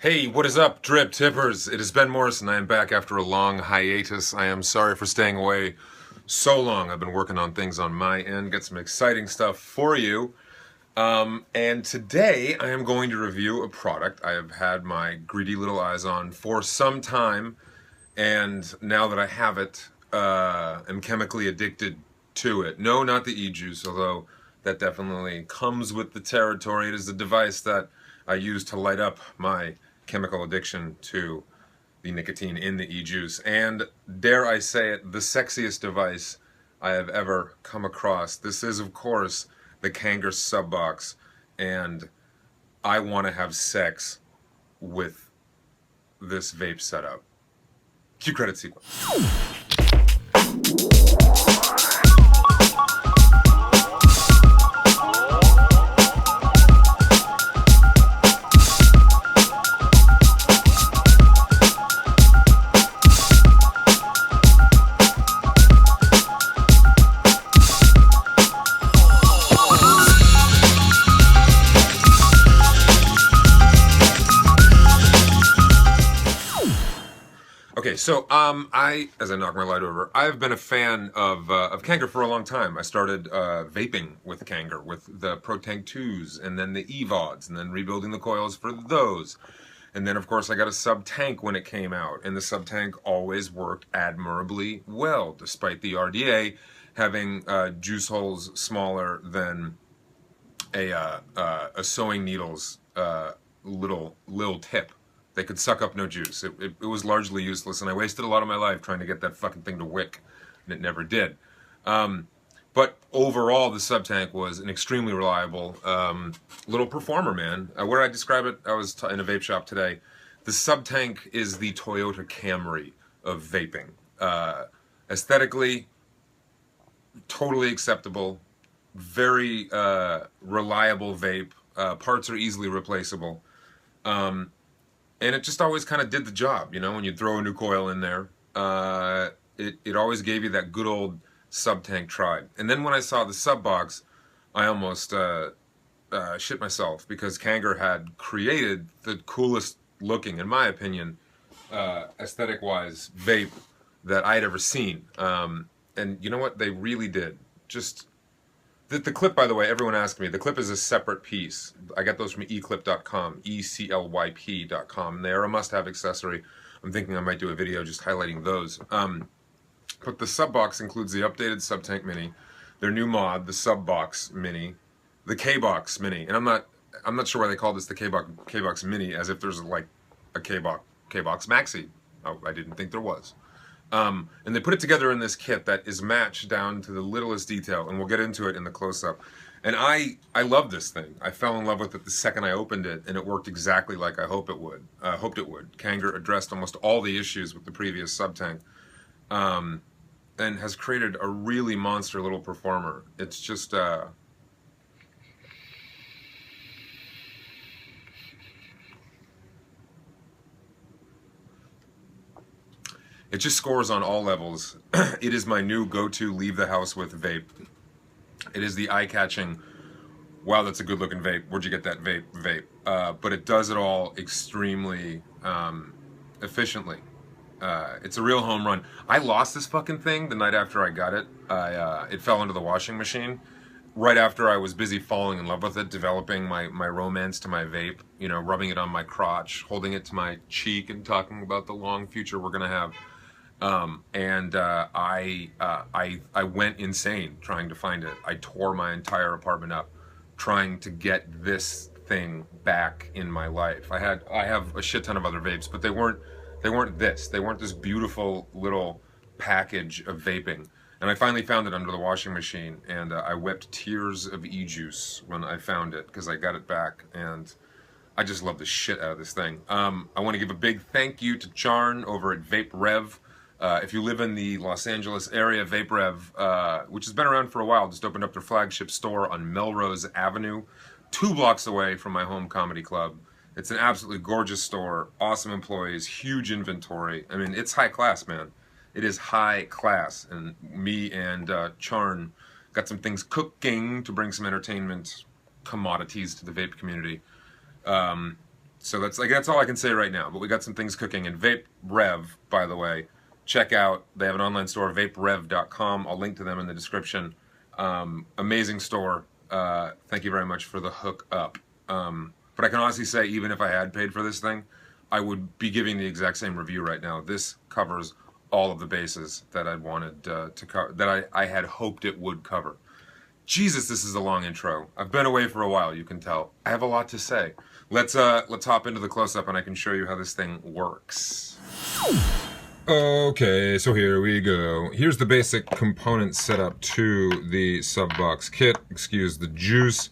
Hey, what is up, Drip Tippers? It is Ben Morris, and I am back after a long hiatus. I am sorry for staying away so long. I've been working on things on my end, got some exciting stuff for you. And today I am going to review a product I have had my greedy little eyes on for some time, and now that I have it, am chemically addicted to it. No, not the e-juice, although that definitely comes with the territory. It is the device that I use to light up my chemical addiction to the nicotine in the e-juice, and dare I say it, the sexiest device I have ever come across. This is, of course, the Kanger Subox, and I want to have sex with this vape setup. Cue credit sequence. Okay, so as I knock my light over, I've been a fan of Kanger for a long time. I started vaping with Kanger, with the ProTank 2s, and then the EVODs, and then rebuilding the coils for those. And then, of course, I got a Subtank when it came out, and the Subtank always worked admirably well, despite the RDA having juice holes smaller than a sewing needle's little tip. They could suck up no juice. It was largely useless, and I wasted a lot of my life trying to get that fucking thing to wick, and it never did. But overall, the Subtank was an extremely reliable little performer, man. Where I describe it, I was in a vape shop today. The Subtank is the Toyota Camry of vaping. Aesthetically, totally acceptable, very reliable vape. Parts are easily replaceable. And it just always kind of did the job, you know, when you throw a new coil in there. It always gave you that good old Subtank tribe. And then when I saw the Subbox, I almost shit myself, because Kanger had created the coolest looking, in my opinion, aesthetic-wise, vape that I'd ever seen. And you know what? They really did. Just the clip, by the way, everyone asked me, the clip is a separate piece. I got those from eclip.com, eclyp.com, and they are a must-have accessory. I'm thinking I might do a video just highlighting those. But the Subbox includes the updated Subtank Mini, their new mod, the Subbox Mini, the K-Box Mini, and I'm not sure why they call this the K-Box Mini, as if there's like a K-Box Maxi. Oh, I didn't think there was. And they put it together in this kit that is matched down to the littlest detail, and we'll get into it in the close-up. And I love this thing. I fell in love with it the second I opened it, and it worked exactly like I hoped it would. Kanger addressed almost all the issues with the previous Subtank, and has created a really monster little performer. It's just it just scores on all levels. It is my new go-to leave the house with vape. It is the eye-catching, wow, that's a good-looking vape. Where'd you get that vape? But it does it all extremely efficiently. It's a real home run. I lost this fucking thing the night after I got it. It fell into the washing machine right after I was busy falling in love with it, developing my romance to my vape, you know, rubbing it on my crotch, holding it to my cheek, and talking about the long future we're gonna have. I went insane trying to find it. I tore my entire apartment up trying to get this thing back in my life. I have a shit ton of other vapes, but they weren't this. They weren't this beautiful little package of vaping. And I finally found it under the washing machine, and I wept tears of e-juice when I found it, because I got it back, and I just love the shit out of this thing. I want to give a big thank you to Charn over at Vape Rev. If you live in the Los Angeles area, Vape Rev, which has been around for a while, just opened up their flagship store on Melrose Avenue, 2 blocks away from my home comedy club. It's an absolutely gorgeous store, awesome employees, huge inventory. I mean, it's high class, man. It is high class, and me and Charn got some things cooking to bring some entertainment commodities to the vape community. So that's all I can say right now. But we got some things cooking. And Vape Rev, by the way, check out. They have an online store, vaperev.com. I'll link to them in the description. Amazing store. Thank you very much for the hook up. But I can honestly say, even if I had paid for this thing, I would be giving the exact same review right now. This covers all of the bases that I wanted to cover, that I had hoped it would cover. Jesus, this is a long intro. I've been away for a while, you can tell. I have a lot to say. Let's hop into the close-up and I can show you how this thing works. Okay, so here we go. Here's the basic component setup to the Subox Kit. Excuse the juice.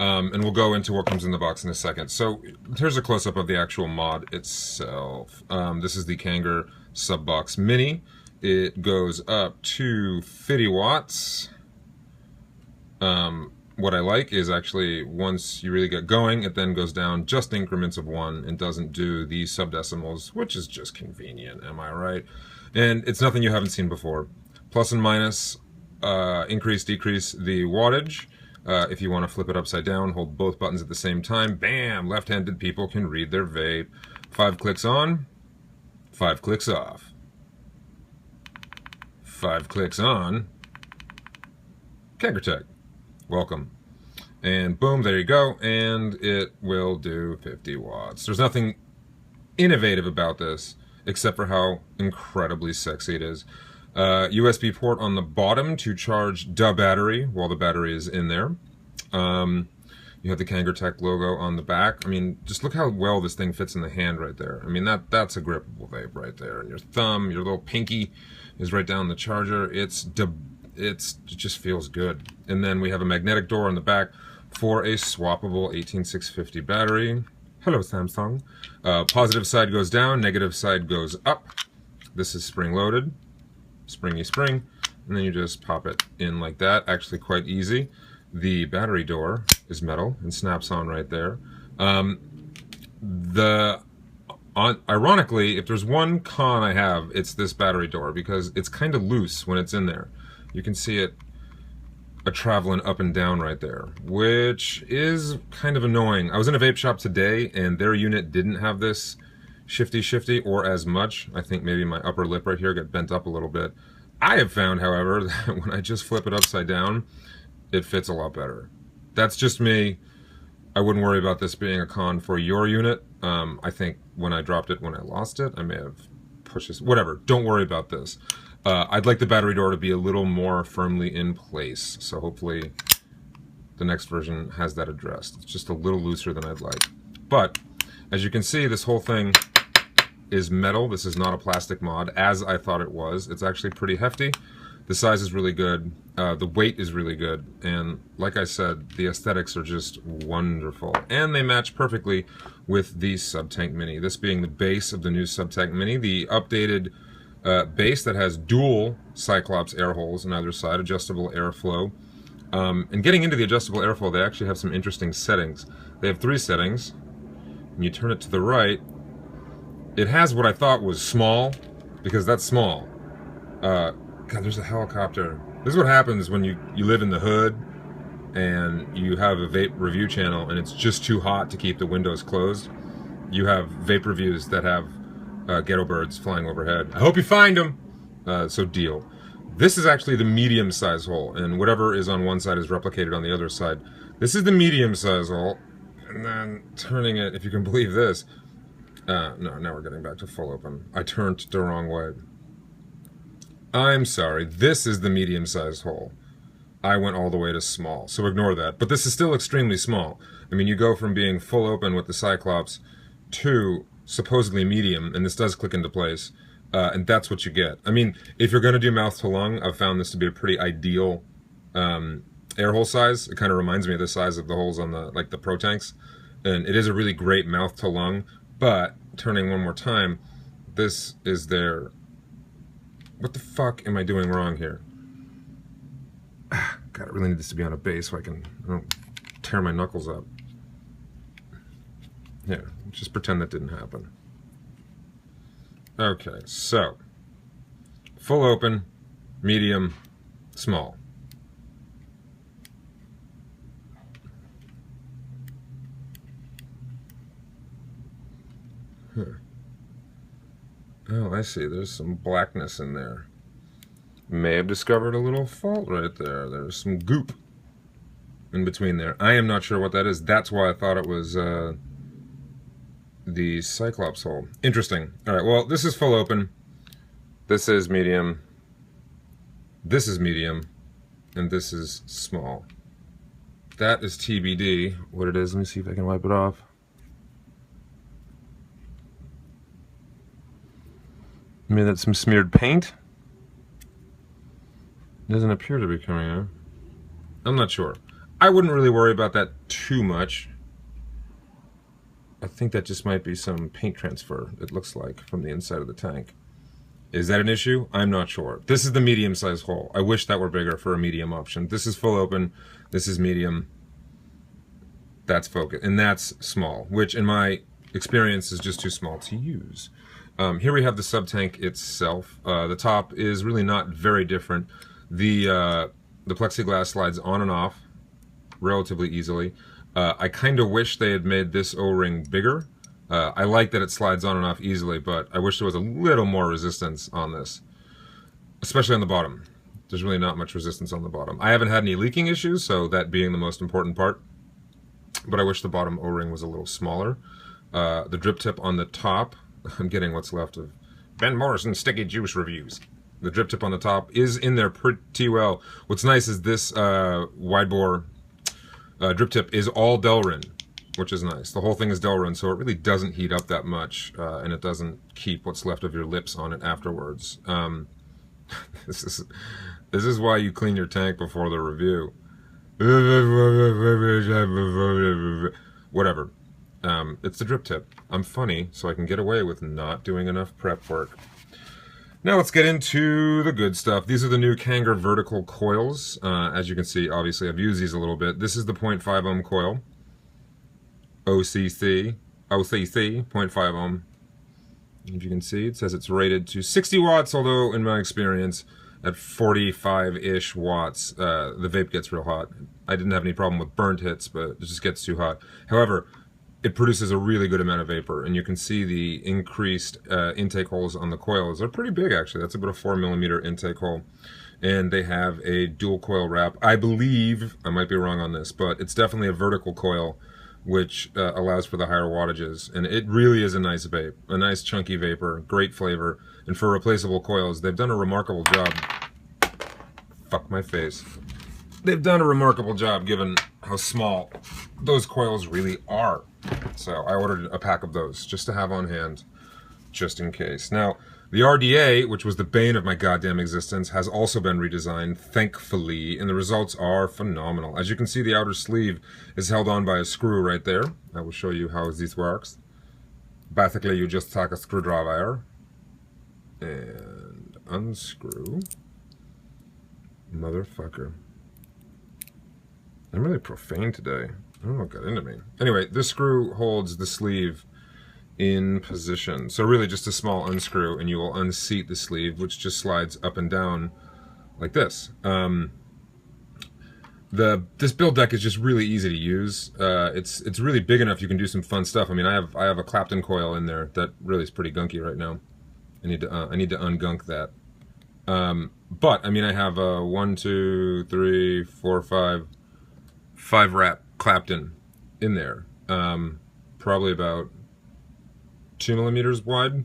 And we'll go into what comes in the box in a second. So here's a close-up of the actual mod itself. This is the Kanger Subox Mini. It goes up to 50 watts. What I like is actually once you really get going, it then goes down just increments of 1 and doesn't do the subdecimals, which is just convenient, am I right? And it's nothing you haven't seen before. Plus and minus, increase, decrease the wattage. If you want to flip it upside down, hold both buttons at the same time, bam, left-handed people can read their vape. 5 clicks on, 5 clicks off. 5 clicks on, Kanger Tech. Welcome. And boom, there you go, and it will do 50 watts. There's nothing innovative about this, except for how incredibly sexy it is. USB port on the bottom to charge the battery while the battery is in there. You have the Kanger Tech logo on the back. I mean, just look how well this thing fits in the hand right there. I mean, that's a grippable vape right there. And your thumb, your little pinky is right down the charger. It just feels good. And then we have a magnetic door on the back for a swappable 18650 battery. Hello, Samsung. Positive side goes down, negative side goes up. This is spring-loaded, springy spring, and then you just pop it in like that. Actually quite easy. The battery door is metal and snaps on right there. Ironically, if there's one con I have, it's this battery door, because it's kind of loose when it's in there. You can see it traveling up and down right there, which is kind of annoying. I was in a vape shop today and their unit didn't have this shifty or as much. I think maybe my upper lip right here got bent up a little bit. I have found, however, that when I just flip it upside down, it fits a lot better. That's just me. I wouldn't worry about this being a con for your unit. I think when I dropped it, when I lost it, I may have pushed this. Whatever, don't worry about this. I'd like the battery door to be a little more firmly in place, so hopefully the next version has that addressed. It's just a little looser than I'd like. But, as you can see, this whole thing is metal. This is not a plastic mod, as I thought it was. It's actually pretty hefty. The size is really good. The weight is really good. And like I said, the aesthetics are just wonderful. And they match perfectly with the Subtank Mini. This being the base of the new Subtank Mini. The updated base that has dual Cyclops air holes on either side, adjustable airflow. And getting into the adjustable airflow, they actually have some interesting settings. They have 3 settings. When you turn it to the right, it has what I thought was small, because that's small. God, there's a helicopter. This is what happens when you live in the hood and you have a vape review channel and it's just too hot to keep the windows closed. You have vape reviews that have ghetto birds flying overhead. I hope you find them. So deal. This is actually the medium size hole, and whatever is on one side is replicated on the other side. This is the medium size hole, and then turning it, if you can believe this. No, now we're getting back to full open. I turned the wrong way. I'm sorry. This is the medium sized hole. I went all the way to small, so ignore that. But this is still extremely small. I mean, you go from being full open with the Cyclops to supposedly medium, and this does click into place, and that's what you get. I mean, if you're going to do mouth to lung, I've found this to be a pretty ideal air hole size. It kind of reminds me of the size of the holes on the Pro Tanks, and it is a really great mouth to lung. But turning one more time, this is their. What the fuck am I doing wrong here? God, it really needs to be on a base so I don't tear my knuckles up. Yeah, just pretend that didn't happen. Okay, so full open, medium, small. Huh. Oh, I see. There's some blackness in there. May have discovered a little fault right there. There's some goop in between there. I am not sure what that is. That's why I thought it was the Cyclops hole. Interesting. All right, well, this is full open. This is medium. This is medium. And this is small. That is TBD. What it is, let me see if I can wipe it off. Maybe that's some smeared paint. Doesn't appear to be coming out. I'm not sure. I wouldn't really worry about that too much. I think that just might be some paint transfer, it looks like, from the inside of the tank. Is that an issue? I'm not sure. This is the medium-sized hole. I wish that were bigger for a medium option. This is full open. This is medium. That's focus, and that's small, which in my experience is just too small to use. Here we have the Subtank itself. The top is really not very different. The plexiglass slides on and off relatively easily. I kind of wish they had made this O-ring bigger. I like that it slides on and off easily, but I wish there was a little more resistance on this, especially on the bottom. There's really not much resistance on the bottom. I haven't had any leaking issues, so that being the most important part, but I wish the bottom O-ring was a little smaller. The drip tip on the top, I'm getting what's left of Ben Morrison Sticky Juice reviews. The drip tip on the top is in there pretty well. What's nice is this wide bore drip tip is all Delrin, which is nice. The whole thing is Delrin, so it really doesn't heat up that much, and it doesn't keep what's left of your lips on it afterwards. This is why you clean your tank before the review. Whatever. It's the drip tip. I'm funny, so I can get away with not doing enough prep work. Now let's get into the good stuff. These are the new Kanger vertical coils. As you can see, obviously I've used these a little bit. This is the 0.5 ohm coil. OCC, 0.5 ohm. If you can see, it says it's rated to 60 watts, although in my experience, at 45-ish watts, the vape gets real hot. I didn't have any problem with burnt hits, but it just gets too hot. However, it produces a really good amount of vapor, and you can see the increased intake holes on the coils. They're pretty big, actually. That's about a 4mm intake hole. And they have a dual coil wrap. I believe, I might be wrong on this, but it's definitely a vertical coil, which allows for the higher wattages. And it really is a nice vape, a nice chunky vapor, great flavor. And for replaceable coils, they've done a remarkable job. Fuck my face. They've done a remarkable job given how small those coils really are. So I ordered a pack of those just to have on hand, just in case. Now, the RDA, which was the bane of my goddamn existence, has also been redesigned, thankfully, and the results are phenomenal. As you can see, the outer sleeve is held on by a screw right there. I will show you how this works. Basically, you just take a screwdriver and unscrew. Motherfucker. I'm really profane today. I don't know what got into me. Anyway, this screw holds the sleeve in position. So really just a small unscrew and you will unseat the sleeve, which just slides up and down like this. This build deck is just really easy to use. It's really big enough you can do some fun stuff. I mean, I have a Clapton coil in there that really is pretty gunky right now. I need to ungunk that. But I mean, I have a 1, 2, 3, 4, 5 wrap Clapton in there. Probably about 2mm wide.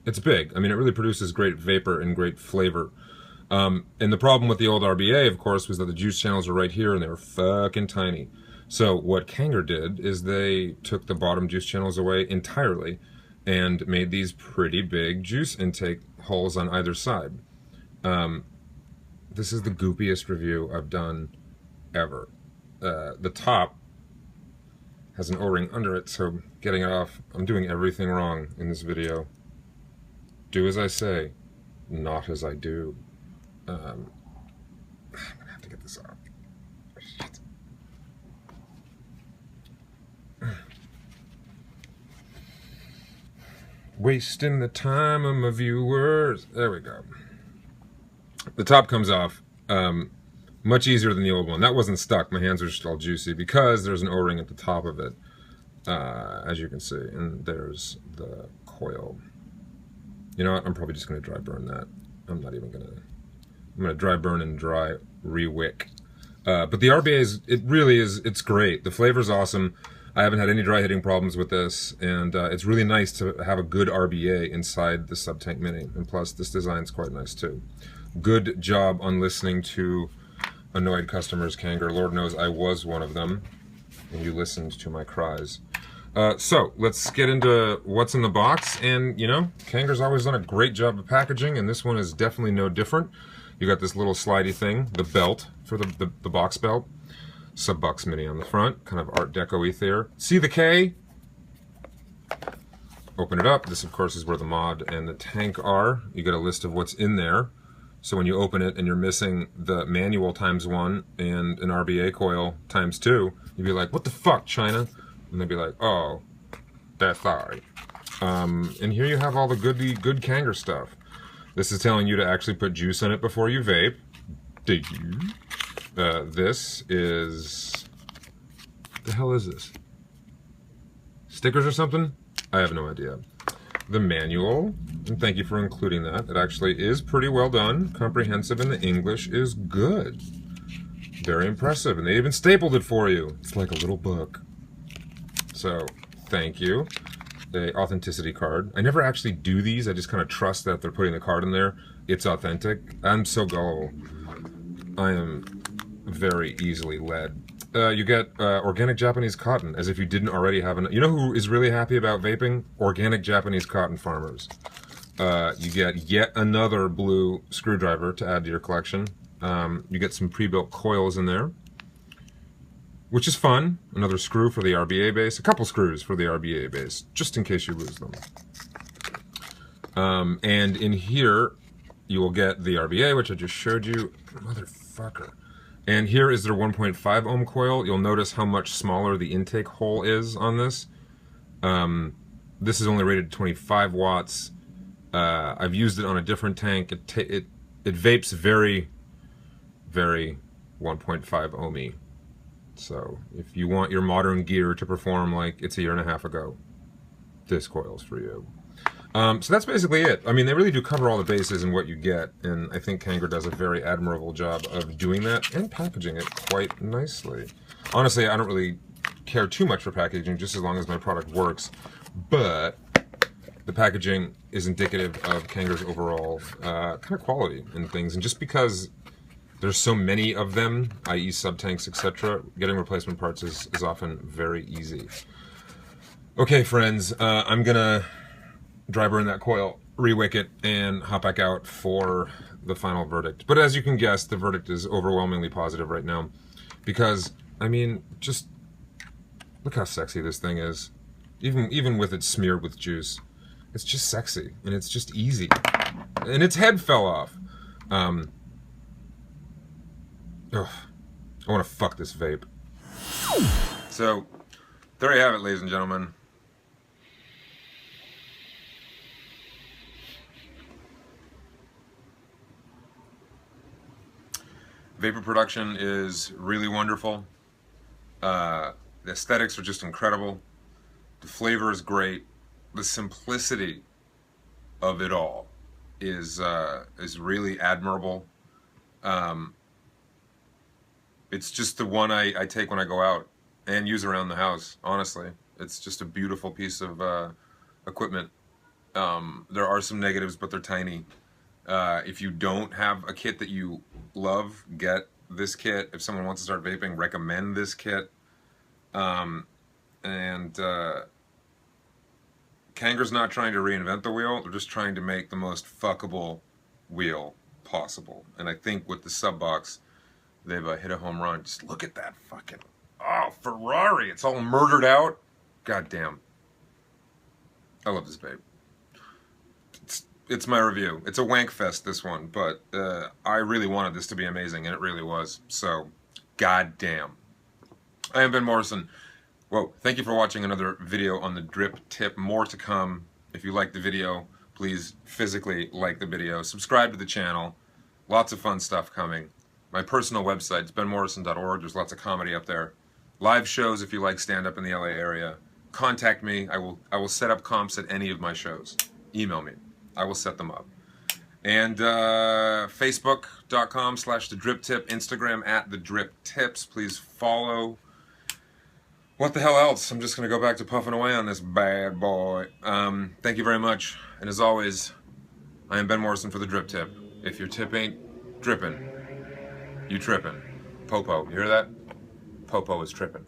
It's big. I mean, it really produces great vapor and great flavor. And the problem with the old RBA, of course, was that the juice channels were right here and they were fucking tiny. So what Kanger did is they took the bottom juice channels away entirely and made these pretty big juice intake holes on either side. This is the goopiest review I've done ever. The top has an O-ring under it, so getting it off, I'm doing everything wrong in this video. Do as I say, not as I do. I'm gonna have to get this off. Shit. Wasting the time of my viewers. There we go. The top comes off. Much easier than the old one. That wasn't stuck. My hands are just all juicy because there's an O-ring at the top of it. as you can see. And there's the coil. You know what? I'm probably just going to dry burn that. I'm not even going to... I'm going to dry burn and dry re-wick. But the RBA is, it really is, it's great. The flavor's awesome. I haven't had any dry hitting problems with this, and it's really nice to have a good RBA inside the Subtank Mini. And plus, this design's quite nice too. Good job on listening to annoyed customers, Kanger. Lord knows I was one of them, and you listened to my cries. So let's get into what's in the box. And you know, Kanger's always done a great job of packaging, and this one is definitely no different. You got this little slidey thing, the belt for the box belt. Subox Mini on the front, kind of Art Deco-y there. See the K? Open it up. This, of course, is where the mod and the tank are. You get a list of what's in there. So when you open it and you're missing the manual ×1 and an RBA coil ×2, you'd be like, what the fuck, China? And they'd be like, oh, that's sorry. And here you have all the good Kanger stuff. This is telling you to actually put juice in it before you vape. Did you? This is... the hell is this? Stickers or something? I have no idea. The manual, and thank you for including that. It actually is pretty well done, comprehensive, and the English is good. Very impressive, and they even stapled it for you. It's like a little book. So, thank you. The authenticity card. I never actually do these, I just kind of trust that they're putting the card in there. It's authentic. I'm so gullible. I am very easily led. You get organic Japanese cotton, as if you didn't already have enough. You know who is really happy about vaping? Organic Japanese cotton farmers. You get yet another blue screwdriver to add to your collection. You get some pre-built coils in there, which is fun. Another screw for the RBA base. A couple screws for the RBA base, just in case you lose them. And in here, you will get the RBA, which I just showed you. Motherfucker. And here is their 1.5 ohm coil. You'll notice how much smaller the intake hole is on this. This is only rated 25 watts. I've used it on a different tank. It vapes very, very 1.5 ohmy. So if you want your modern gear to perform like it's a year and a half ago, this coil's for you. So that's basically it. I mean, they really do cover all the bases in what you get, and I think Kanger does a very admirable job of doing that and packaging it quite nicely. Honestly, I don't really care too much for packaging, just as long as my product works, but the packaging is indicative of Kanger's overall kind of quality and things, and just because there's so many of them, i.e. subtanks, etc., getting replacement parts is often very easy. Okay, friends, I'm gonna dry burn that coil, re-wick it, and hop back out for the final verdict. But as you can guess, the verdict is overwhelmingly positive right now. Because, I mean, just look how sexy this thing is. Even with it smeared with juice. It's just sexy, and it's just easy. And its head fell off. Ugh. I want to fuck this vape. So, there you have it, ladies and gentlemen. Vapor production is really wonderful. The aesthetics are just incredible. The flavor is great. The simplicity of it all is really admirable. It's just the one I take when I go out and use around the house, honestly. It's just a beautiful piece of equipment. There are some negatives, but they're tiny. If you don't have a kit that you love, get this kit. If someone wants to start vaping, recommend this kit. Kanger's not trying to reinvent the wheel. They're just trying to make the most fuckable wheel possible. And I think with the Subbox, they've hit a home run. Just look at that fucking... oh, Ferrari! It's all murdered out. God damn. I love this vape. It's my review. It's a wank fest, this one, but I really wanted this to be amazing, and it really was. So, goddamn. I am Ben Morrison. Whoa, thank you for watching another video on the drip tip. More to come. If you liked the video, please physically like the video. Subscribe to the channel. Lots of fun stuff coming. My personal website is benmorrison.org. There's lots of comedy up there. Live shows if you like stand-up in the LA area. contact me. I will set up comps at any of my shows. Email me. I will set them up. And Facebook.com/thedriptip, Instagram @thedriptips. Please follow. What the hell else? I'm just going to go back to puffing away on this bad boy. Thank you very much. And as always, I am Ben Morrison for The Drip Tip. If your tip ain't dripping, you tripping. Popo, you hear that? Popo is tripping.